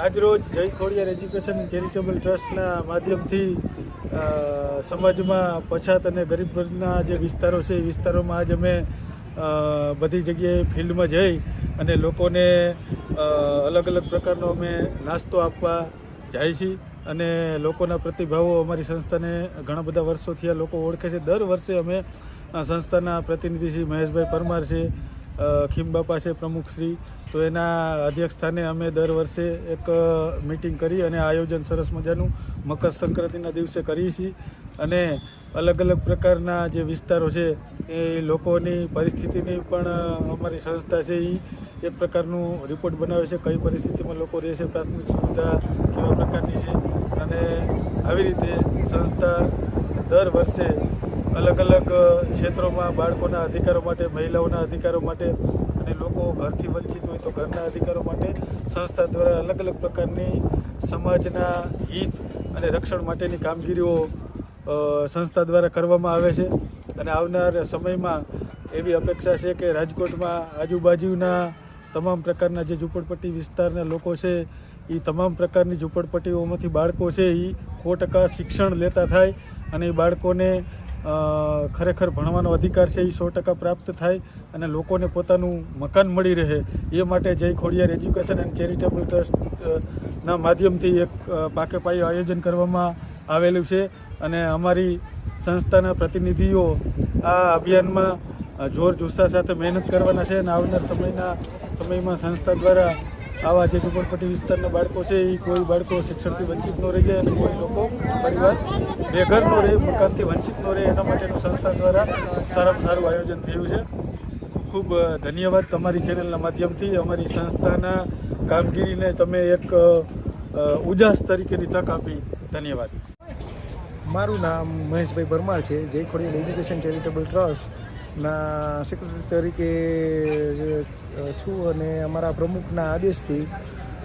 આજરોજ જય Khodiyar education charitable ટ્રસ્ટના માધ્યમથી સમાજમાં પછાત અને ગરીબ વર્ગના જે વિસ્તારો છે એ વિસ્તારોમાં આજ અમે બધી જગ્યાએ ફિલ્ડમાં જઈ અને લોકોને અલગ અલગ પ્રકારનો અમે નાસ્તો આપવા જાય છીએ અને લોકોના પ્રતિભાવો અમારી સંસ્થાને ઘણા બધા વર્ષોથી આ લોકો ઓળખે છે. દર વર્ષે અમે સંસ્થાના પ્રતિનિધિ શ્રી મહેશભાઈ પરમાર છે, ખીમબાપા છે પ્રમુખશ્રી, તો એના અધ્યક્ષ સ્થાને અમે દર વર્ષે એક મિટિંગ કરી અને આયોજન સરસ મજાનું મકર સંક્રાંતિના દિવસે કરીએ છીએ અને અલગ અલગ પ્રકારના જે વિસ્તારો છે એ લોકોની પરિસ્થિતિની પણ અમારી સંસ્થા છે એ એક પ્રકારનું રિપોર્ટ બનાવે છે, કઈ પરિસ્થિતિમાં લોકો રહે છે, પ્રાથમિક સુવિધા કેવા પ્રકારની છે અને આવી રીતે સંસ્થા દર વર્ષે અલગ અલગ ક્ષેત્રોમાં બાળકોના અધિકારો માટે, મહિલાઓના અધિકારો માટે અને લોકો ઘરથી વંચિત હોય તો ઘરના અધિકારો માટે સંસ્થા દ્વારા અલગ અલગ પ્રકારની સમાજના હિત અને રક્ષણ માટેની કામગીરીઓ સંસ્થા દ્વારા કરવામાં આવે છે અને આવનાર સમયમાં એવી અપેક્ષા છે કે રાજકોટમાં આજુબાજુના તમામ પ્રકારના જે ઝૂંપડપટ્ટી વિસ્તારના લોકો છે એ તમામ પ્રકારની ઝૂંપડપટ્ટીઓમાંથી બાળકો છે એ 100% શિક્ષણ લેતા થાય અને એ બાળકોને ખરેખર ભણવાનો અધિકાર છે એ 100% પ્રાપ્ત થાય અને લોકોને પોતાનું મકાન મળી રહે એ માટે જય ખોડિયાર એજ્યુકેશન એન્ડ ચેરિટેબલ ટ્રસ્ટના માધ્યમથી એક પાકે પાયે આયોજન કરવામાં આવેલું છે અને અમારી સંસ્થાના પ્રતિનિધિઓ આ અભિયાનમાં જોર જુસ્સા સાથે મહેનત કરવાના છે અને આવનાર સમયમાં સંસ્થા દ્વારા આવા જે ઝૂંપડપટ્ટી વિસ્તારના બાળકો છે એ કોઈ બાળકો શિક્ષણથી વંચિત ન રહી જાય અને કોઈ લોકો પરિવાર બેઘર ન રહે, મકાનથી વંચિત ન રહે, એના માટેનું સંસ્થા દ્વારા સારામાં સારું આયોજન થયું છે. ખૂબ ખૂબ ધન્યવાદ તમારી ચેનલના માધ્યમથી અમારી સંસ્થાના કામગીરીને તમે એક ઉજાસ તરીકેની તક આપી. ધન્યવાદ. મારું નામ મહેશભાઈ પરમાર છે. જય ખોડિયાર એજ્યુકેશન ચેરિટેબલ ટ્રસ્ટના સેક્રેટરી તરીકે છું અને અમારા પ્રમુખના આદેશથી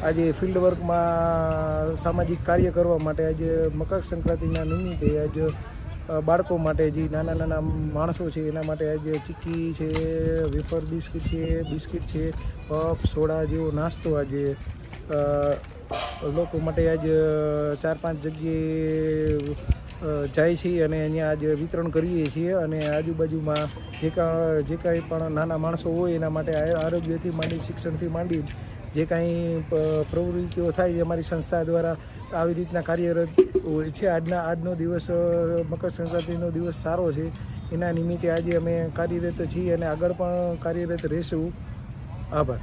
આજે ફિલ્ડ વર્કમાં સામાજિક કાર્ય કરવા માટે આજે મકર સંક્રાંતિના નિમિત્તે આજે બાળકો માટે જે નાના નાના માણસો છે એના માટે આજે ચીક્કી છે, વેફર બિસ્કિટ છે, પફ, સોડા જેવો નાસ્તો આજે લોકો માટે આજે 4-5 જગ્યાએ જાય છે અને અહીંયા આજે વિતરણ કરીએ છીએ અને આજુબાજુમાં જે કાંઈ પણ નાના માણસો હોય એના માટે આરોગ્યથી માંડી, શિક્ષણથી માંડી જે કાંઈ પ્રવૃત્તિઓ થાય એ અમારી સંસ્થા દ્વારા આવી રીતના કાર્યરત હોય છે. આજનો દિવસ મકર સંક્રાંતિનો દિવસ સારો છે, એના નિમિત્તે આજે અમે કાર્યરત છીએ અને આગળ પણ કાર્યરત રહેશું. આભાર.